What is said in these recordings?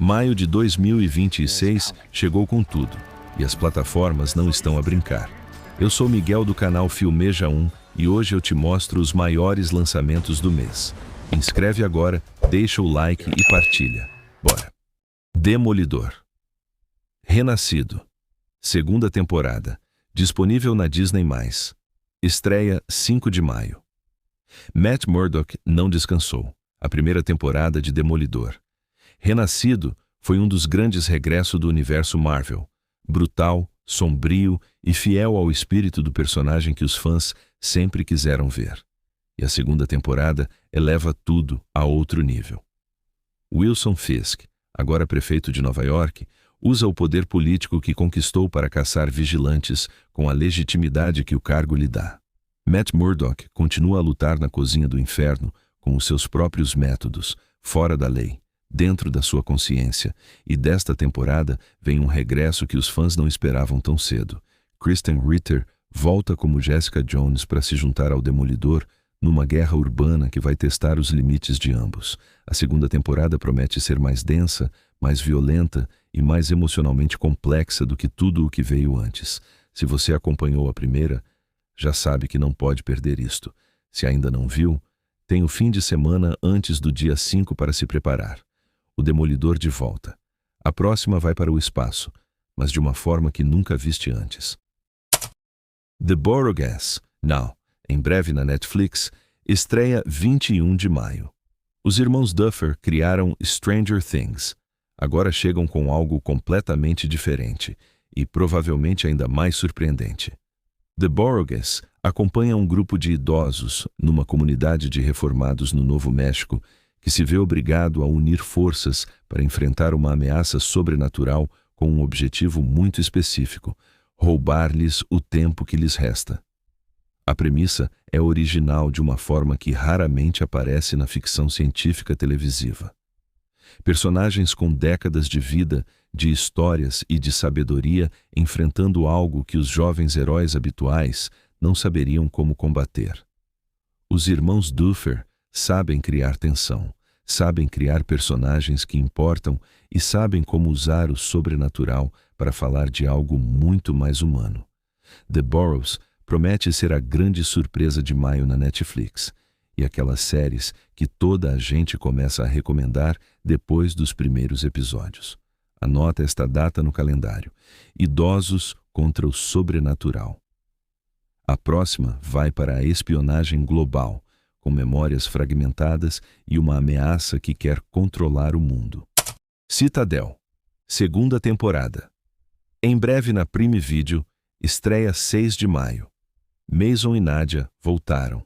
Maio de 2026 chegou com tudo, e as plataformas não estão a brincar. Eu sou Miguel do canal Filmeja 1 e hoje eu te mostro os maiores lançamentos do mês. Inscreve agora, deixa o like e partilha. Bora! Demolidor. Renascido. Segunda temporada. Disponível na Disney+. Estreia 5 de maio. Matt Murdock não descansou. A primeira temporada de Demolidor. Renascido foi um dos grandes regressos do universo Marvel. Brutal, sombrio e fiel ao espírito do personagem que os fãs sempre quiseram ver. E a segunda temporada eleva tudo a outro nível. Wilson Fisk, agora prefeito de Nova York, usa o poder político que conquistou para caçar vigilantes com a legitimidade que o cargo lhe dá. Matt Murdock continua a lutar na cozinha do inferno com os seus próprios métodos, fora da lei, dentro da sua consciência, e desta temporada vem um regresso que os fãs não esperavam tão cedo. Kristen Ritter volta como Jessica Jones para se juntar ao Demolidor numa guerra urbana que vai testar os limites de ambos. A segunda temporada promete ser mais densa, mais violenta e mais emocionalmente complexa do que tudo o que veio antes. Se você acompanhou a primeira, já sabe que não pode perder isto. Se ainda não viu, tem o fim de semana antes do dia 5 para se preparar. O Demolidor de volta. A próxima vai para o espaço, mas de uma forma que nunca viste antes. The Borough Now, em breve na Netflix, estreia 21 de maio. Os irmãos Duffer criaram Stranger Things. Agora chegam com algo completamente diferente e provavelmente ainda mais surpreendente. The Borough acompanha um grupo de idosos numa comunidade de reformados no Novo México que se vê obrigado a unir forças para enfrentar uma ameaça sobrenatural com um objetivo muito específico: roubar-lhes o tempo que lhes resta. A premissa é original de uma forma que raramente aparece na ficção científica televisiva. Personagens com décadas de vida, de histórias e de sabedoria enfrentando algo que os jovens heróis habituais não saberiam como combater. Os irmãos Duffer sabem criar tensão, sabem criar personagens que importam e sabem como usar o sobrenatural para falar de algo muito mais humano. The Boroughs promete ser a grande surpresa de maio na Netflix, e aquelas séries que toda a gente começa a recomendar depois dos primeiros episódios. Anota esta data no calendário: Idosos contra o Sobrenatural. A próxima vai para a espionagem global, com memórias fragmentadas e uma ameaça que quer controlar o mundo. Citadel. Segunda temporada. Em breve na Prime Video, estreia 6 de maio. Mason e Nadia voltaram.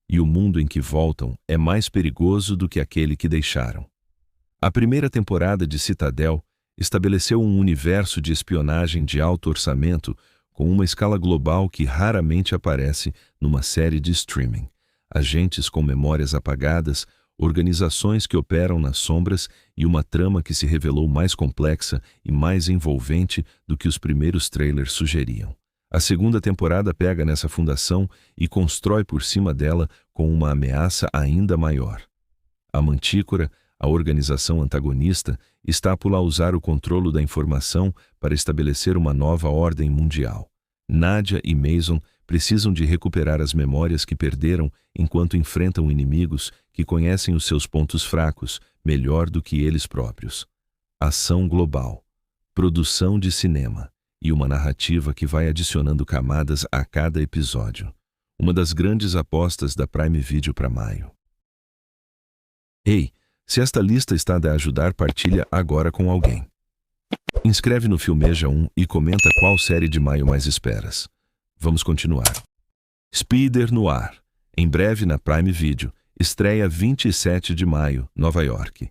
E o mundo em que voltam é mais perigoso do que aquele que deixaram. A primeira temporada de Citadel estabeleceu um universo de espionagem de alto orçamento com uma escala global que raramente aparece numa série de streaming. Agentes com memórias apagadas, organizações que operam nas sombras e uma trama que se revelou mais complexa e mais envolvente do que os primeiros trailers sugeriam. A segunda temporada pega nessa fundação e constrói por cima dela com uma ameaça ainda maior. A Mantícora, a organização antagonista, está por lá usar o controle da informação para estabelecer uma nova ordem mundial. Nadia e Mason precisam de recuperar as memórias que perderam enquanto enfrentam inimigos que conhecem os seus pontos fracos melhor do que eles próprios. Ação global, produção de cinema e uma narrativa que vai adicionando camadas a cada episódio. Uma das grandes apostas da Prime Video para maio. Ei, se esta lista está a ajudar, partilha agora com alguém. Inscreve no Filmeja 1 e comenta qual série de maio mais esperas. Vamos continuar. Spider Noir. Em breve na Prime Video, estreia 27 de maio, Nova York.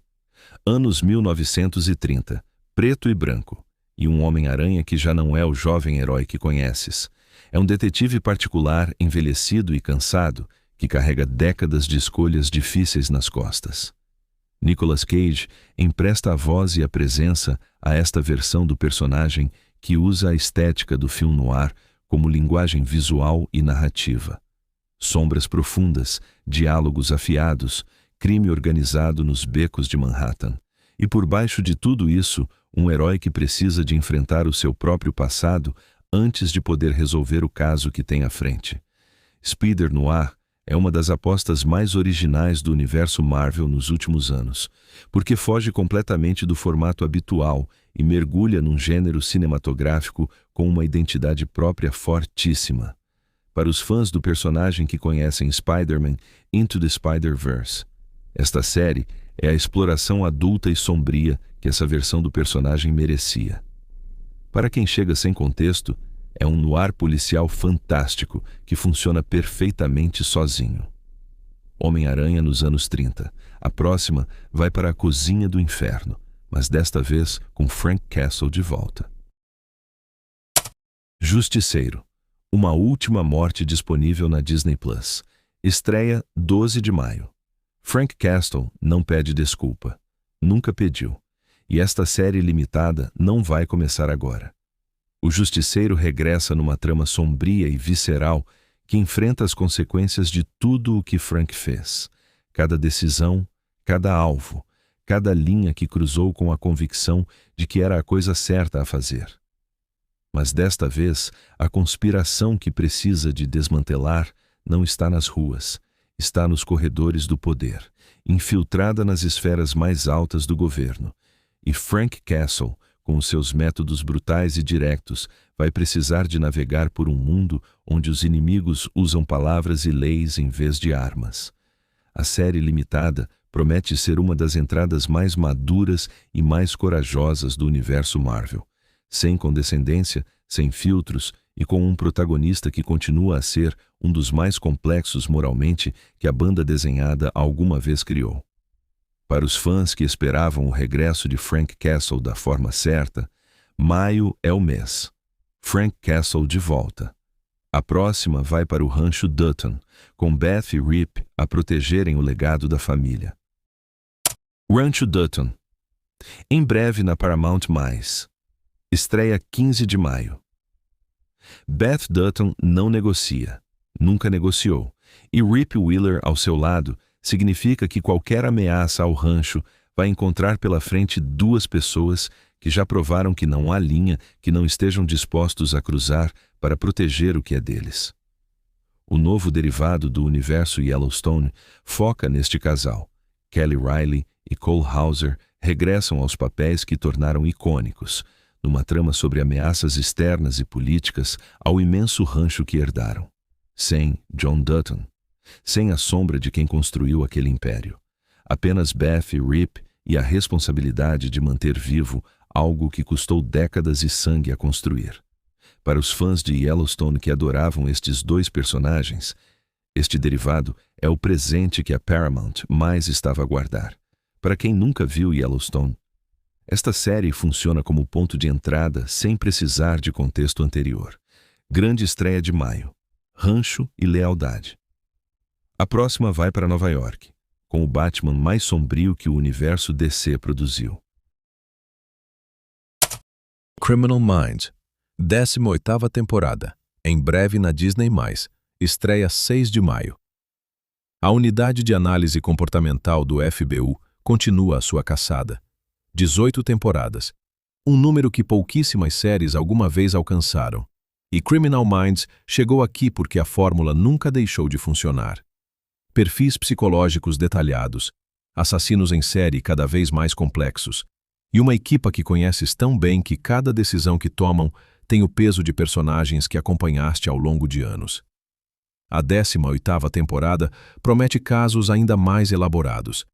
Anos 1930, preto e branco. E um Homem-Aranha que já não é o jovem herói que conheces. É um detetive particular, envelhecido e cansado, que carrega décadas de escolhas difíceis nas costas. Nicolas Cage empresta a voz e a presença a esta versão do personagem que usa a estética do film noir como linguagem visual e narrativa. Sombras profundas, diálogos afiados, crime organizado nos becos de Manhattan E por baixo de tudo isso, um herói que precisa de enfrentar o seu próprio passado antes de poder resolver o caso que tem à frente. Spider Noir é uma das apostas mais originais do universo Marvel nos últimos anos, porque foge completamente do formato habitual e mergulha num gênero cinematográfico com uma identidade própria fortíssima. Para os fãs do personagem que conhecem Spider-Man Into the Spider-Verse, esta série é a exploração adulta e sombria que essa versão do personagem merecia. Para quem chega sem contexto, é um noir policial fantástico que funciona perfeitamente sozinho. Homem-Aranha nos anos 30. A próxima vai para a cozinha do inferno, mas desta vez com Frank Castle de volta. Justiceiro. Uma última morte disponível na Disney+. Estreia 12 de maio. Frank Castle não pede desculpa. Nunca pediu. E esta série limitada não vai começar agora. O Justiceiro regressa numa trama sombria e visceral que enfrenta as consequências de tudo o que Frank fez. Cada decisão, cada alvo, cada linha que cruzou com a convicção de que era a coisa certa a fazer. Mas desta vez, a conspiração que precisa de desmantelar não está nas ruas, está nos corredores do poder, infiltrada nas esferas mais altas do governo. E Frank Castle, com os seus métodos brutais e diretos, vai precisar de navegar por um mundo onde os inimigos usam palavras e leis em vez de armas. A série limitada promete ser uma das entradas mais maduras e mais corajosas do universo Marvel, sem condescendência, sem filtros e com um protagonista que continua a ser um dos mais complexos moralmente que a banda desenhada alguma vez criou. Para os fãs que esperavam o regresso de Frank Castle da forma certa, maio é o mês. Frank Castle de volta. A próxima vai para o Rancho Dutton, com Beth e Rip a protegerem o legado da família. Rancho Dutton. Em breve na Paramount+. Estreia 15 de maio. Beth Dutton não negocia, nunca negociou, e Rip Wheeler ao seu lado significa que qualquer ameaça ao rancho vai encontrar pela frente duas pessoas que já provaram que não há linha que não estejam dispostos a cruzar para proteger o que é deles. O novo derivado do universo Yellowstone foca neste casal. Kelly Riley e Cole Hauser regressam aos papéis que tornaram icônicos, numa trama sobre ameaças externas e políticas ao imenso rancho que herdaram. Sem John Dutton. Sem a sombra de quem construiu aquele império. Apenas Beth e Rip e a responsabilidade de manter vivo algo que custou décadas e sangue a construir. Para os fãs de Yellowstone que adoravam estes dois personagens, este derivado é o presente que a Paramount mais estava a guardar. Para quem nunca viu Yellowstone, esta série funciona como ponto de entrada sem precisar de contexto anterior. Grande estreia de maio. Rancho e lealdade. A próxima vai para Nova York, com o Batman mais sombrio que o universo DC produziu. Criminal Minds, 18ª temporada, em breve na Disney+, estreia 6 de maio. A unidade de análise comportamental do FBU continua a sua caçada. 18 temporadas, um número que pouquíssimas séries alguma vez alcançaram. E Criminal Minds chegou aqui porque a fórmula nunca deixou de funcionar. Perfis psicológicos detalhados, assassinos em série cada vez mais complexos, e uma equipa que conheces tão bem que cada decisão que tomam tem o peso de personagens que acompanhaste ao longo de anos. A 18ª temporada promete casos ainda mais elaborados,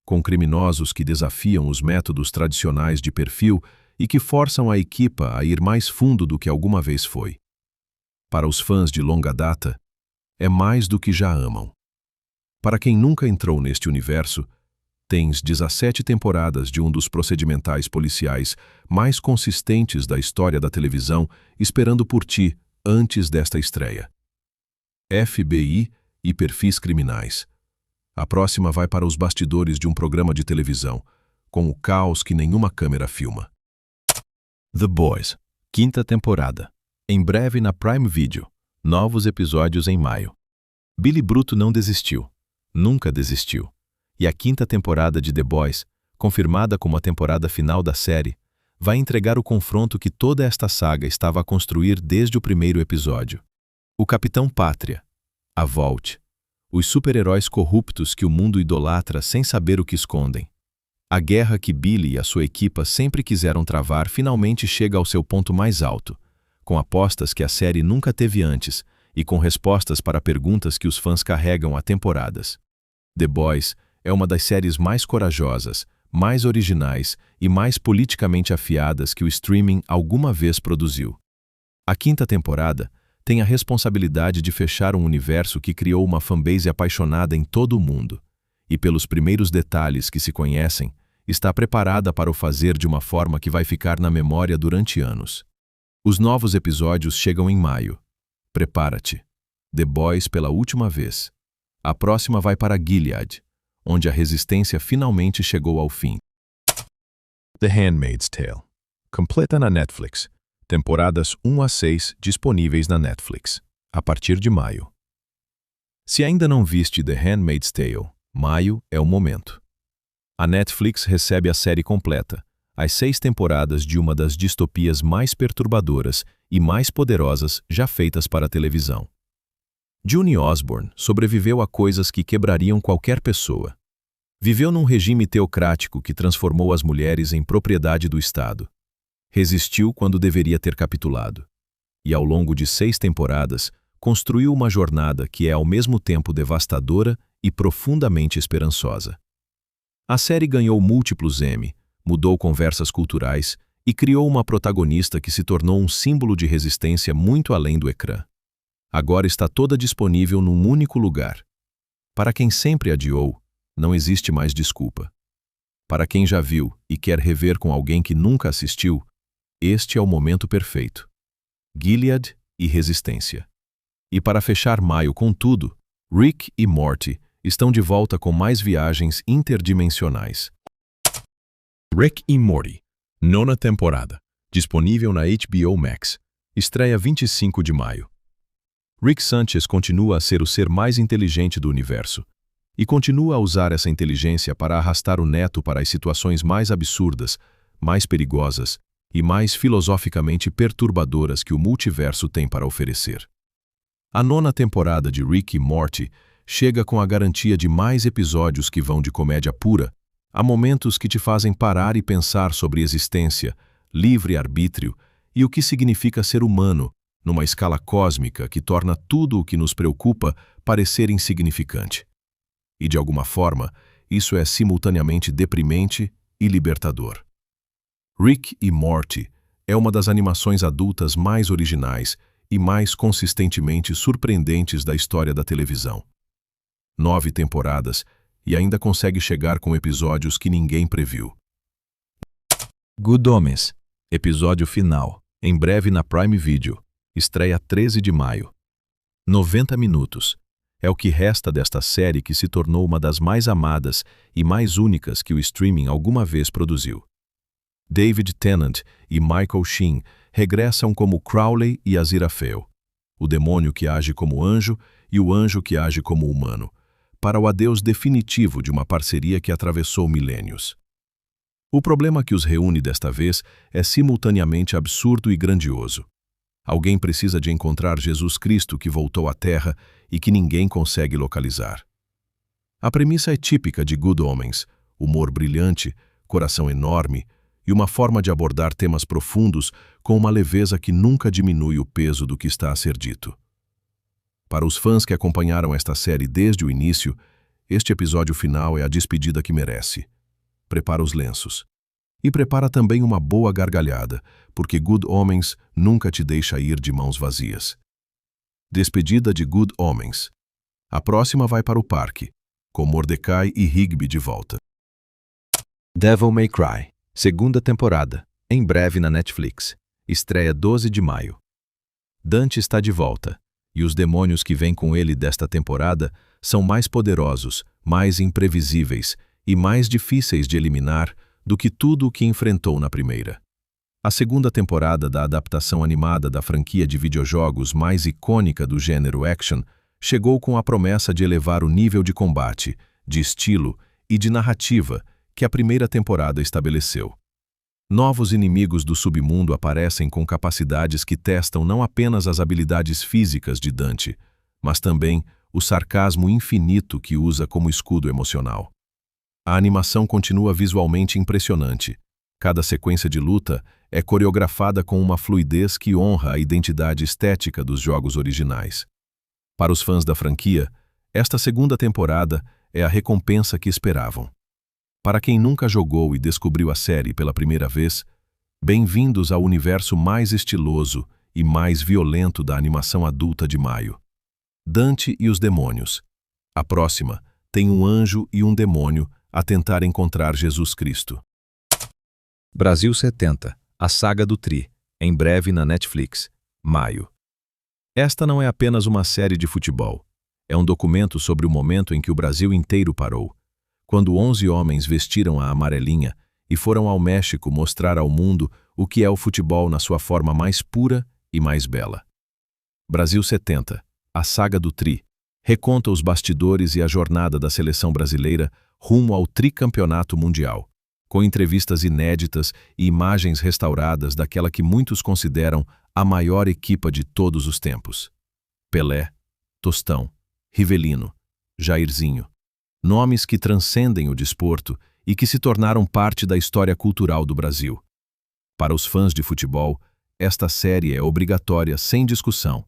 com criminosos que desafiam os métodos tradicionais de perfil e que forçam a equipa a ir mais fundo do que alguma vez foi. Para os fãs de longa data, é mais do que já amam. Para quem nunca entrou neste universo, tens 17 temporadas de um dos procedimentais policiais mais consistentes da história da televisão esperando por ti antes desta estreia. FBI e perfis criminais. A próxima vai para os bastidores de um programa de televisão, com o caos que nenhuma câmera filma. The Boys, 5ª temporada. Em breve na Prime Video. Novos episódios em maio. Billy Bruto não desistiu. Nunca desistiu. E a 5ª temporada de The Boys confirmada como a temporada final da série, vai entregar o confronto que toda esta saga estava a construir desde o primeiro episódio. O Capitão Pátria, a Vault, os super-heróis corruptos que o mundo idolatra sem saber o que escondem. A guerra que Billy e a sua equipa sempre quiseram travar finalmente chega ao seu ponto mais alto, com apostas que a série nunca teve antes e com respostas para perguntas que os fãs carregam há temporadas. The Boys é uma das séries mais corajosas, mais originais e mais politicamente afiadas que o streaming alguma vez produziu. A quinta temporada tem a responsabilidade de fechar um universo que criou uma fanbase apaixonada em todo o mundo, e pelos primeiros detalhes que se conhecem, está preparada para o fazer de uma forma que vai ficar na memória durante anos. Os novos episódios chegam em maio. Prepara-te. The Boys pela última vez. A próxima vai para Gilead, onde a resistência finalmente chegou ao fim. The Handmaid's Tale. Completa na Netflix. Temporadas 1 a 6 disponíveis na Netflix, a partir de maio. Se ainda não viste The Handmaid's Tale, maio é o momento. A Netflix recebe a série completa, as 6 temporadas de uma das distopias mais perturbadoras e mais poderosas já feitas para a televisão. June Osborne sobreviveu a coisas que quebrariam qualquer pessoa. Viveu num regime teocrático que transformou as mulheres em propriedade do Estado. Resistiu quando deveria ter capitulado. E ao longo de 6 temporadas, construiu uma jornada que é ao mesmo tempo devastadora e profundamente esperançosa. A série ganhou múltiplos Emmy, mudou conversas culturais e criou uma protagonista que se tornou um símbolo de resistência muito além do ecrã. Agora está toda disponível num único lugar. Para quem sempre adiou, não existe mais desculpa. Para quem já viu e quer rever com alguém que nunca assistiu, este é o momento perfeito. Gilead e resistência. E para fechar maio com tudo, Rick e Morty estão de volta com mais viagens interdimensionais. Rick e Morty, 9ª temporada, disponível na HBO Max, estreia 25 de maio. Rick Sanchez continua a ser o ser mais inteligente do universo e continua a usar essa inteligência para arrastar o neto para as situações mais absurdas, mais perigosas e mais filosoficamente perturbadoras que o multiverso tem para oferecer. A 9ª temporada de Rick e Morty chega com a garantia de mais episódios que vão de comédia pura a momentos que te fazem parar e pensar sobre existência, livre-arbítrio e o que significa ser humano numa escala cósmica que torna tudo o que nos preocupa parecer insignificante. E de alguma forma, isso é simultaneamente deprimente e libertador. Rick e Morty é uma das animações adultas mais originais e mais consistentemente surpreendentes da história da televisão. 9 temporadas e ainda consegue chegar com episódios que ninguém previu. Good Omens, episódio final, em breve na Prime Video, estreia 13 de maio. 90 minutos. É o que resta desta série que se tornou uma das mais amadas e mais únicas que o streaming alguma vez produziu. David Tennant e Michael Sheen regressam como Crowley e Aziraphale, o demônio que age como anjo e o anjo que age como humano, para o adeus definitivo de uma parceria que atravessou milênios. O problema que os reúne desta vez é simultaneamente absurdo e grandioso. Alguém precisa de encontrar Jesus Cristo que voltou à Terra e que ninguém consegue localizar. A premissa é típica de Good Omens: humor brilhante, coração enorme e uma forma de abordar temas profundos com uma leveza que nunca diminui o peso do que está a ser dito. Para os fãs que acompanharam esta série desde o início, este episódio final é a despedida que merece. Prepara os lenços. E prepara também uma boa gargalhada, porque Good Omens nunca te deixa ir de mãos vazias. Despedida de Good Omens. A próxima vai para o parque, com Mordecai e Rigby de volta. Devil May Cry, 2ª temporada, em breve na Netflix. Estreia 12 de maio. Dante está de volta, e os demônios que vêm com ele desta temporada são mais poderosos, mais imprevisíveis e mais difíceis de eliminar do que tudo o que enfrentou na primeira. A 2ª temporada da adaptação animada da franquia de videojogos mais icônica do gênero action chegou com a promessa de elevar o nível de combate, de estilo e de narrativa que a primeira temporada estabeleceu. Novos inimigos do submundo aparecem com capacidades que testam não apenas as habilidades físicas de Dante, mas também o sarcasmo infinito que usa como escudo emocional. A animação continua visualmente impressionante. Cada sequência de luta é coreografada com uma fluidez que honra a identidade estética dos jogos originais. Para os fãs da franquia, esta segunda temporada é a recompensa que esperavam. Para quem nunca jogou e descobriu a série pela primeira vez, bem-vindos ao universo mais estiloso e mais violento da animação adulta de maio. Dante e os Demônios. A próxima tem um anjo e um demônio a tentar encontrar Jesus Cristo. Brasil 70, a saga do Tri, em breve na Netflix, maio. Esta não é apenas uma série de futebol. É um documento sobre o momento em que o Brasil inteiro parou, quando 11 homens vestiram a amarelinha e foram ao México mostrar ao mundo o que é o futebol na sua forma mais pura e mais bela. Brasil 70, a saga do Tri, reconta os bastidores e a jornada da seleção brasileira rumo ao tricampeonato mundial, com entrevistas inéditas e imagens restauradas daquela que muitos consideram a maior equipa de todos os tempos. Pelé, Tostão, Rivelino, Jairzinho. Nomes que transcendem o desporto e que se tornaram parte da história cultural do Brasil. Para os fãs de futebol, esta série é obrigatória sem discussão.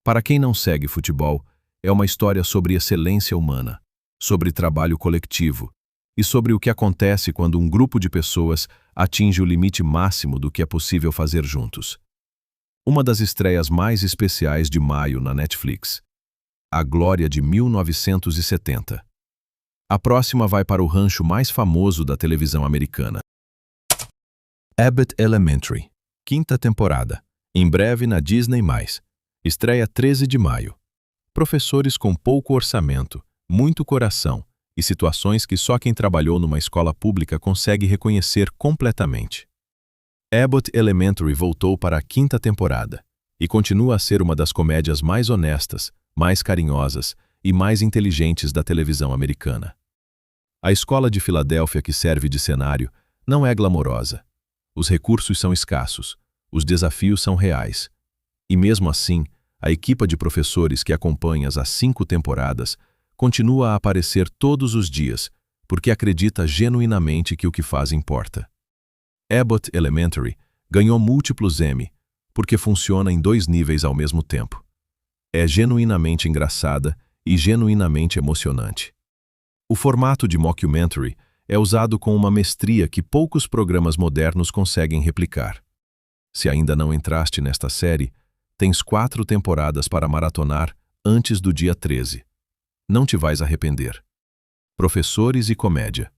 Para quem não segue futebol, é uma história sobre excelência humana, sobre trabalho coletivo e sobre o que acontece quando um grupo de pessoas atinge o limite máximo do que é possível fazer juntos. Uma das estreias mais especiais de maio na Netflix. A Glória de 1970. A próxima vai para o rancho mais famoso da televisão americana. Abbott Elementary, quinta temporada, em breve na Disney+. Estreia 13 de maio. Professores com pouco orçamento, muito coração e situações que só quem trabalhou numa escola pública consegue reconhecer completamente. Abbott Elementary voltou para a quinta temporada e continua a ser uma das comédias mais honestas, mais carinhosas e mais inteligentes da televisão americana. A escola de Filadélfia que serve de cenário não é glamourosa. Os recursos são escassos, os desafios são reais. E mesmo assim, a equipa de professores que acompanha as 5 temporadas continua a aparecer todos os dias, porque acredita genuinamente que o que faz importa. Abbott Elementary ganhou múltiplos Emmy, porque funciona em 2 níveis ao mesmo tempo. É genuinamente engraçada e genuinamente emocionante. O formato de mockumentary é usado com uma mestria que poucos programas modernos conseguem replicar. Se ainda não entraste nesta série, tens 4 temporadas para maratonar antes do dia 13. Não te vais arrepender. Professores e comédia.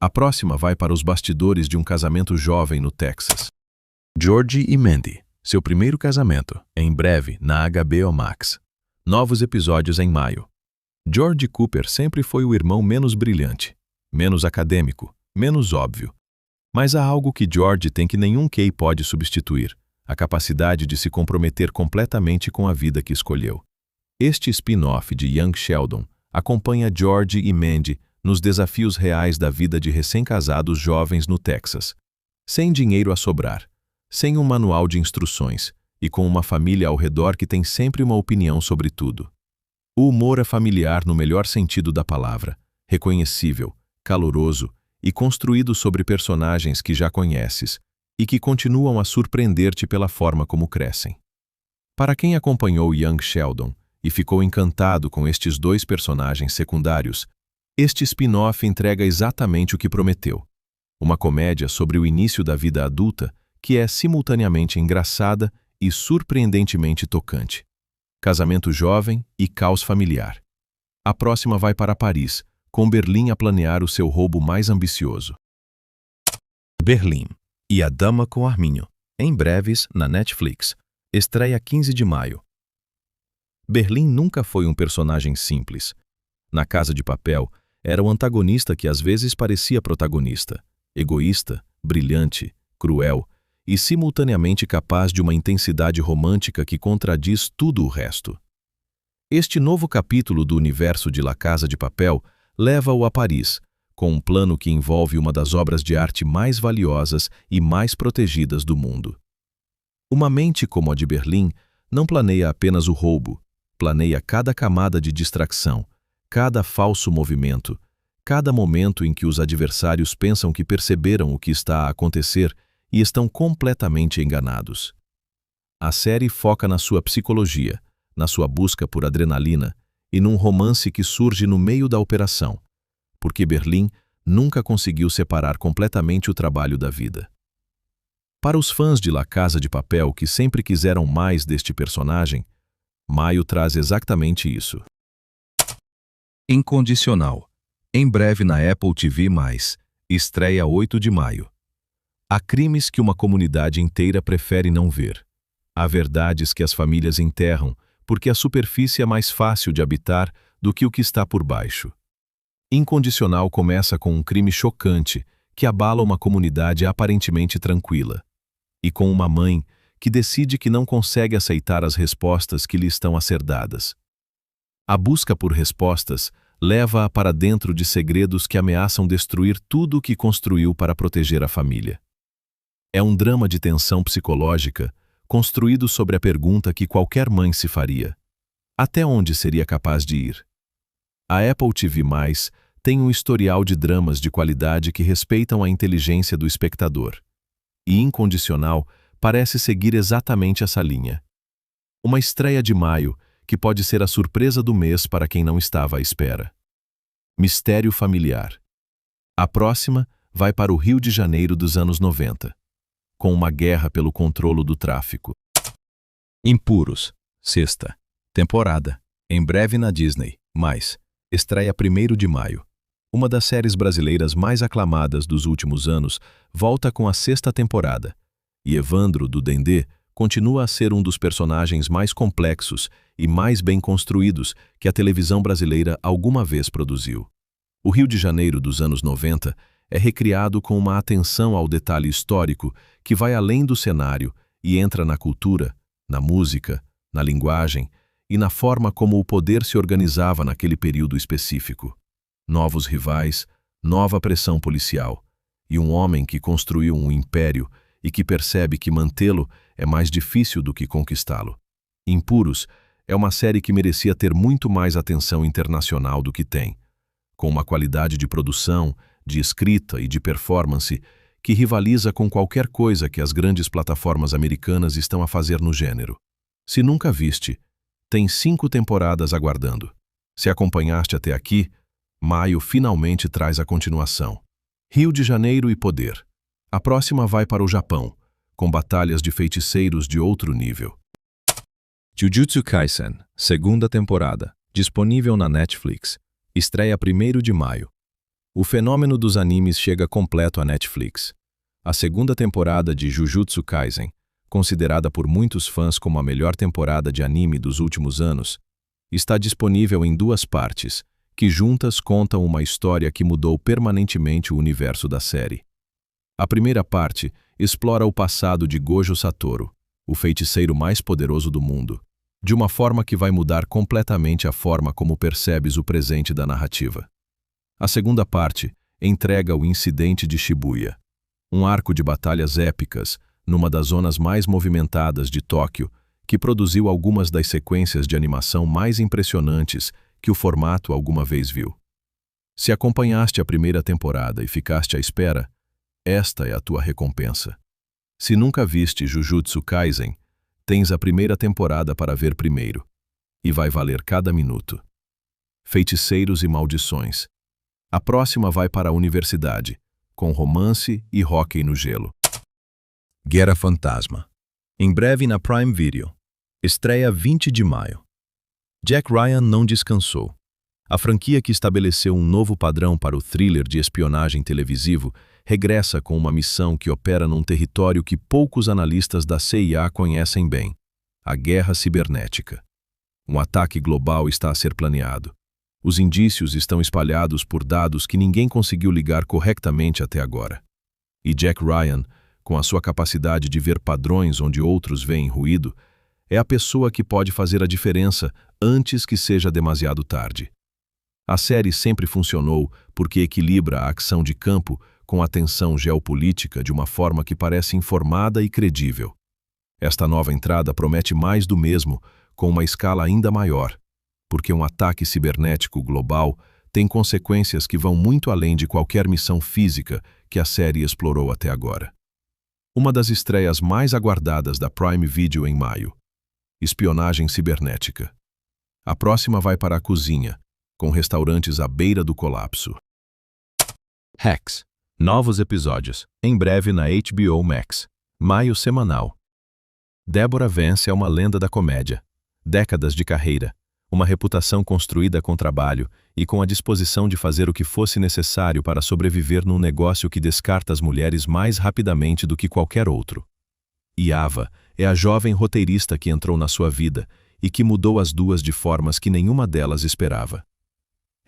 A próxima vai para os bastidores de um casamento jovem no Texas. George e Mandy, seu primeiro casamento, em breve na HBO Max. Novos episódios em maio. George Cooper sempre foi o irmão menos brilhante, menos acadêmico, menos óbvio. Mas há algo que George tem que nenhum Kay pode substituir: a capacidade de se comprometer completamente com a vida que escolheu. Este spin-off de Young Sheldon acompanha George e Mandy nos desafios reais da vida de recém-casados jovens no Texas, sem dinheiro a sobrar, sem um manual de instruções e com uma família ao redor que tem sempre uma opinião sobre tudo. O humor é familiar no melhor sentido da palavra, reconhecível, caloroso e construído sobre personagens que já conheces e que continuam a surpreender-te pela forma como crescem. Para quem acompanhou Young Sheldon e ficou encantado com estes 2 personagens secundários, este spin-off entrega exatamente o que prometeu. Uma comédia sobre o início da vida adulta que é simultaneamente engraçada e surpreendentemente tocante. Casamento jovem e caos familiar. A próxima vai para Paris, com Berlim a planear o seu roubo mais ambicioso. Berlim e A Dama com Arminho, em breves na Netflix. Estreia 15 de maio. Berlim nunca foi um personagem simples. Na Casa de Papel, era o antagonista que às vezes parecia protagonista, egoísta, brilhante, cruel e simultaneamente capaz de uma intensidade romântica que contradiz tudo o resto. Este novo capítulo do universo de La Casa de Papel leva-o a Paris, com um plano que envolve uma das obras de arte mais valiosas e mais protegidas do mundo. Uma mente como a de Berlim não planeia apenas o roubo, planeia cada camada de distração, cada falso movimento, cada momento em que os adversários pensam que perceberam o que está a acontecer e estão completamente enganados. A série foca na sua psicologia, na sua busca por adrenalina e num romance que surge no meio da operação, porque Berlim nunca conseguiu separar completamente o trabalho da vida. Para os fãs de La Casa de Papel que sempre quiseram mais deste personagem, Maio traz exatamente isso. Incondicional. Em breve na Apple TV+, estreia 8 de maio. Há crimes que uma comunidade inteira prefere não ver. Há verdades que as famílias enterram porque a superfície é mais fácil de habitar do que o que está por baixo. Incondicional começa com um crime chocante que abala uma comunidade aparentemente tranquila. E com uma mãe que decide que não consegue aceitar as respostas que lhe estão a ser dadas. A busca por respostas leva-a para dentro de segredos que ameaçam destruir tudo o que construiu para proteger a família. É um drama de tensão psicológica construído sobre a pergunta que qualquer mãe se faria: até onde seria capaz de ir? A Apple TV+, tem um historial de dramas de qualidade que respeitam a inteligência do espectador. E Incondicional parece seguir exatamente essa linha. Uma estreia de maio que pode ser a surpresa do mês para quem não estava à espera. Mistério familiar. A próxima vai para o Rio de Janeiro dos anos 90, com uma guerra pelo controle do tráfico. Impuros, sexta temporada, em breve na Disney+, estreia 1º de maio. Uma das séries brasileiras mais aclamadas dos últimos anos volta com a 6ª temporada, e Evandro, do Dendê, continua a ser um dos personagens mais complexos e mais bem construídos que a televisão brasileira alguma vez produziu. O Rio de Janeiro dos anos 90 é recriado com uma atenção ao detalhe histórico que vai além do cenário e entra na cultura, na música, na linguagem e na forma como o poder se organizava naquele período específico. Novos rivais, nova pressão policial e um homem que construiu um império e que percebe que mantê-lo é mais difícil do que conquistá-lo. Impuros é uma série que merecia ter muito mais atenção internacional do que tem, com uma qualidade de produção, de escrita e de performance que rivaliza com qualquer coisa que as grandes plataformas americanas estão a fazer no gênero. Se nunca viste, tem 5 temporadas aguardando. Se acompanhaste até aqui, maio finalmente traz a continuação. Rio de Janeiro e poder. A próxima vai para o Japão, com batalhas de feiticeiros de outro nível. Jujutsu Kaisen, 2ª temporada, disponível na Netflix, estreia 1º de maio. O fenômeno dos animes chega completo à Netflix. A 2ª temporada de Jujutsu Kaisen, considerada por muitos fãs como a melhor temporada de anime dos últimos anos, está disponível em 2 partes, que juntas contam uma história que mudou permanentemente o universo da série. A primeira parte explora o passado de Gojo Satoru, o feiticeiro mais poderoso do mundo, de uma forma que vai mudar completamente a forma como percebes o presente da narrativa. A segunda parte entrega o incidente de Shibuya, um arco de batalhas épicas numa das zonas mais movimentadas de Tóquio, que produziu algumas das sequências de animação mais impressionantes que o formato alguma vez viu. Se acompanhaste a primeira temporada e ficaste à espera, esta é a tua recompensa. Se nunca viste Jujutsu Kaisen, tens a primeira temporada para ver primeiro, e vai valer cada minuto. Feiticeiros e maldições. A próxima vai para a universidade, com romance e hóquei no gelo. Guerra Fantasma. Em breve na Prime Video. Estreia 20 de maio. Jack Ryan não descansou. A franquia que estabeleceu um novo padrão para o thriller de espionagem televisivo regressa com uma missão que opera num território que poucos analistas da CIA conhecem bem: a guerra cibernética. Um ataque global está a ser planeado. Os indícios estão espalhados por dados que ninguém conseguiu ligar corretamente até agora. E Jack Ryan, com a sua capacidade de ver padrões onde outros veem ruído, é a pessoa que pode fazer a diferença antes que seja demasiado tarde. A série sempre funcionou porque equilibra a ação de campo com a tensão geopolítica de uma forma que parece informada e credível. Esta nova entrada promete mais do mesmo, com uma escala ainda maior, porque um ataque cibernético global tem consequências que vão muito além de qualquer missão física que a série explorou até agora. Uma das estreias mais aguardadas da Prime Video em maio: espionagem cibernética. A próxima vai para a cozinha, com restaurantes à beira do colapso. Hacks. Novos episódios, em breve na HBO Max. Maio semanal. Deborah Vance é uma lenda da comédia. Décadas de carreira, uma reputação construída com trabalho e com a disposição de fazer o que fosse necessário para sobreviver num negócio que descarta as mulheres mais rapidamente do que qualquer outro. E Ava é a jovem roteirista que entrou na sua vida e que mudou as duas de formas que nenhuma delas esperava.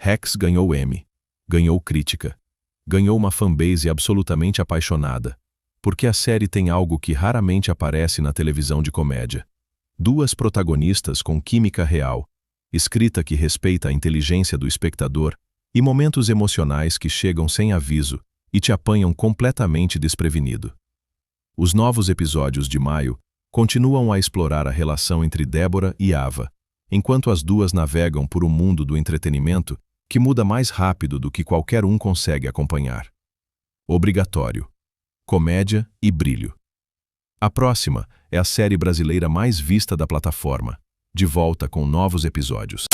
Hacks ganhou Emmy, ganhou crítica, ganhou uma fanbase absolutamente apaixonada, porque a série tem algo que raramente aparece na televisão de comédia. Duas protagonistas com química real, escrita que respeita a inteligência do espectador e momentos emocionais que chegam sem aviso e te apanham completamente desprevenido. Os novos episódios de maio continuam a explorar a relação entre Deborah e Ava, enquanto as duas navegam por um mundo do entretenimento que muda mais rápido do que qualquer um consegue acompanhar. Obrigatório. Comédia e brilho. A próxima é a série brasileira mais vista da plataforma, de volta com novos episódios.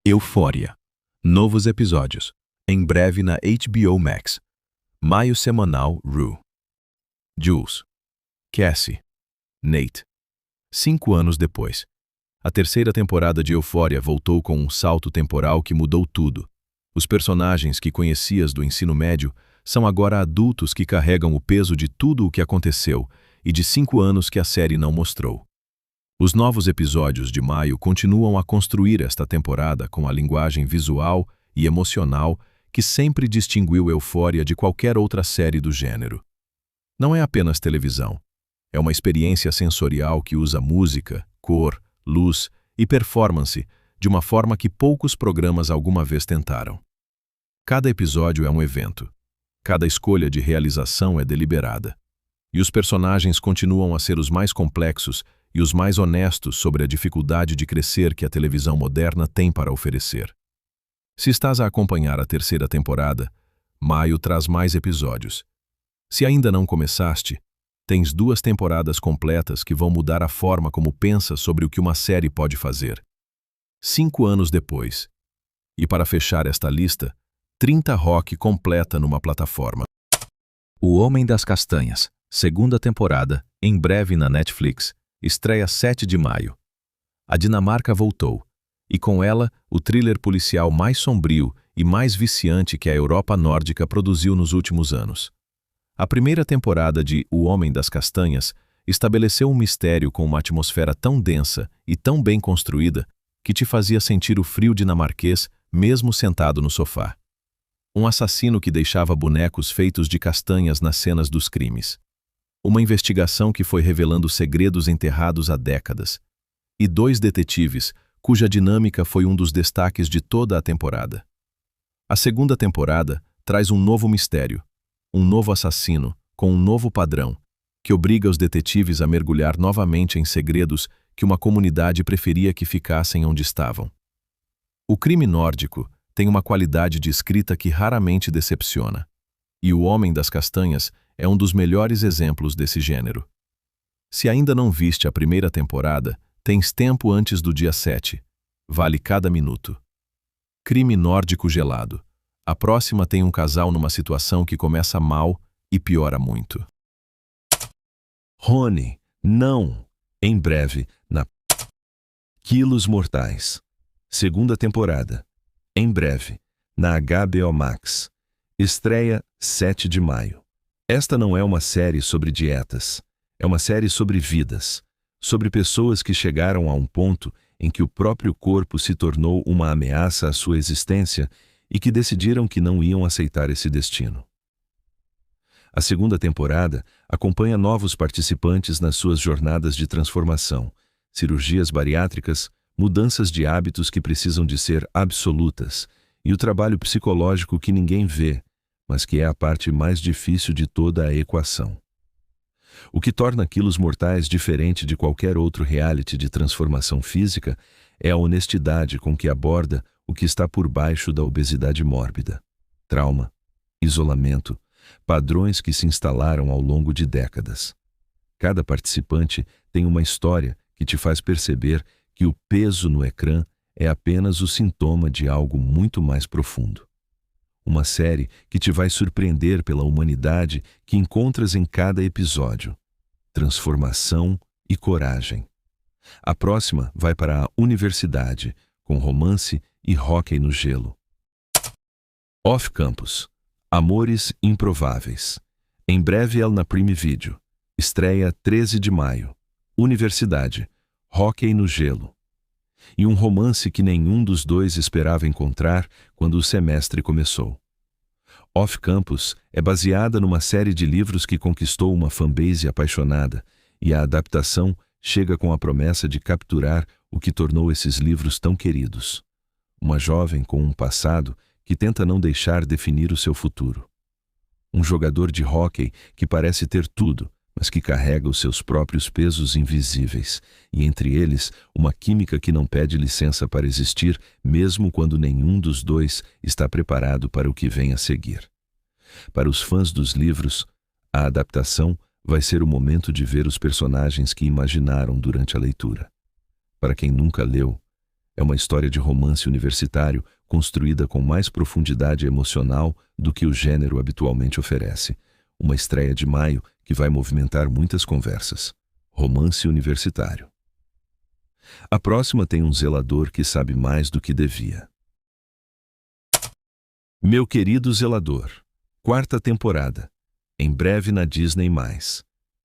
Euphoria. Novos episódios, em breve na HBO Max. Maio semanal Rue. Jules. Cassie. Nate. 5 anos depois. A terceira temporada de Euphoria voltou com um salto temporal que mudou tudo. Os personagens que conhecias do ensino médio são agora adultos que carregam o peso de tudo o que aconteceu e de 5 anos que a série não mostrou. Os novos episódios de maio continuam a construir esta temporada com a linguagem visual e emocional que sempre distinguiu Euphoria de qualquer outra série do gênero. Não é apenas televisão. É uma experiência sensorial que usa música, cor, luz e performance de uma forma que poucos programas alguma vez tentaram. Cada episódio é um evento. Cada escolha de realização é deliberada. E os personagens continuam a ser os mais complexos e os mais honestos sobre a dificuldade de crescer que a televisão moderna tem para oferecer. Se estás a acompanhar a terceira temporada, maio traz mais episódios. Se ainda não começaste, tens 2 temporadas completas que vão mudar a forma como pensas sobre o que uma série pode fazer. 5 anos depois. E para fechar esta lista, 30 Rock completa numa plataforma. O Homem das Castanhas, segunda temporada, em breve na Netflix, estreia 7 de maio. A Dinamarca voltou, e com ela, o thriller policial mais sombrio e mais viciante que a Europa nórdica produziu nos últimos anos. A primeira temporada de O Homem das Castanhas estabeleceu um mistério com uma atmosfera tão densa e tão bem construída que te fazia sentir o frio dinamarquês mesmo sentado no sofá. Um assassino que deixava bonecos feitos de castanhas nas cenas dos crimes. Uma investigação que foi revelando segredos enterrados há décadas. E 2 detetives, cuja dinâmica foi um dos destaques de toda a temporada. A segunda temporada traz um novo mistério. Um novo assassino, com um novo padrão, que obriga os detetives a mergulhar novamente em segredos que uma comunidade preferia que ficassem onde estavam. O crime nórdico tem uma qualidade de escrita que raramente decepciona, e O Homem das Castanhas é um dos melhores exemplos desse gênero. Se ainda não viste a primeira temporada, tens tempo antes do dia 7. Vale cada minuto. Crime nórdico gelado. A próxima tem um casal numa situação que começa mal e piora muito. Rony, não! Em breve, na Quilos Mortais. Segunda temporada. Em breve, na HBO Max. Estreia 7 de maio. Esta não é uma série sobre dietas. É uma série sobre vidas. Sobre pessoas que chegaram a um ponto em que o próprio corpo se tornou uma ameaça à sua existência e que decidiram que não iam aceitar esse destino. A segunda temporada acompanha novos participantes nas suas jornadas de transformação, cirurgias bariátricas, mudanças de hábitos que precisam de ser absolutas e o trabalho psicológico que ninguém vê, mas que é a parte mais difícil de toda a equação. O que torna Quilos Mortais diferente de qualquer outro reality de transformação física é a honestidade com que aborda o que está por baixo da obesidade mórbida. Trauma, isolamento, padrões que se instalaram ao longo de décadas. Cada participante tem uma história que te faz perceber que o peso no ecrã é apenas o sintoma de algo muito mais profundo. Uma série que te vai surpreender pela humanidade que encontras em cada episódio. Transformação e coragem. A próxima vai para a universidade, com romance e hóquei no gelo. Off-campus. Amores improváveis. Em breve na Prime Video. Estreia 13 de maio. Universidade. Hóquei no gelo. E um romance que nenhum dos dois esperava encontrar quando o semestre começou. Off-campus é baseada numa série de livros que conquistou uma fanbase apaixonada, e a adaptação chega com a promessa de capturar o que tornou esses livros tão queridos. Uma jovem com um passado que tenta não deixar definir o seu futuro. Um jogador de hóquei que parece ter tudo, mas que carrega os seus próprios pesos invisíveis, e entre eles, uma química que não pede licença para existir, mesmo quando nenhum dos dois está preparado para o que vem a seguir. Para os fãs dos livros, a adaptação vai ser o momento de ver os personagens que imaginaram durante a leitura. Para quem nunca leu, é uma história de romance universitário construída com mais profundidade emocional do que o gênero habitualmente oferece. Uma estreia de maio que vai movimentar muitas conversas. Romance universitário. A próxima tem um zelador que sabe mais do que devia. Meu Querido Zelador. 4ª temporada. Em breve na Disney+.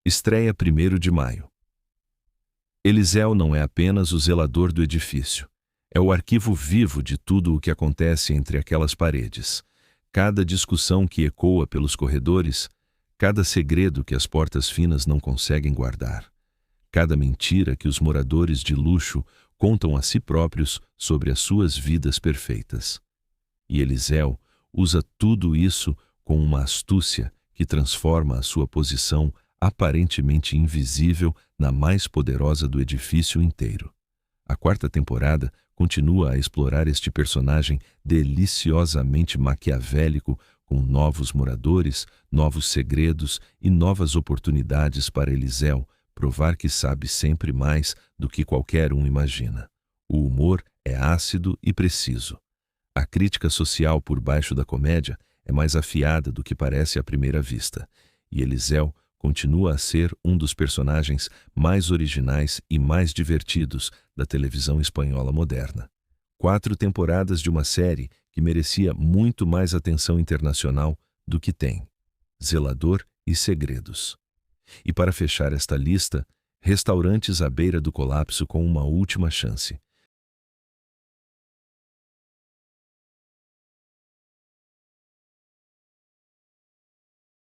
Estreia 1º de maio. Eliseu não é apenas o zelador do edifício. É o arquivo vivo de tudo o que acontece entre aquelas paredes. Cada discussão que ecoa pelos corredores, cada segredo que as portas finas não conseguem guardar, cada mentira que os moradores de luxo contam a si próprios sobre as suas vidas perfeitas. E Eliseu usa tudo isso com uma astúcia que transforma a sua posição aparentemente invisível na mais poderosa do edifício inteiro. A 4ª temporada continua a explorar este personagem deliciosamente maquiavélico, com novos moradores, novos segredos e novas oportunidades para Eliseu provar que sabe sempre mais do que qualquer um imagina. O humor é ácido e preciso. A crítica social por baixo da comédia é mais afiada do que parece à primeira vista, e Eliseu continua a ser um dos personagens mais originais e mais divertidos da televisão espanhola moderna. 4 temporadas de uma série que merecia muito mais atenção internacional do que tem. Zelador e Segredos. E para fechar esta lista, Restaurantes à beira do colapso com uma última chance.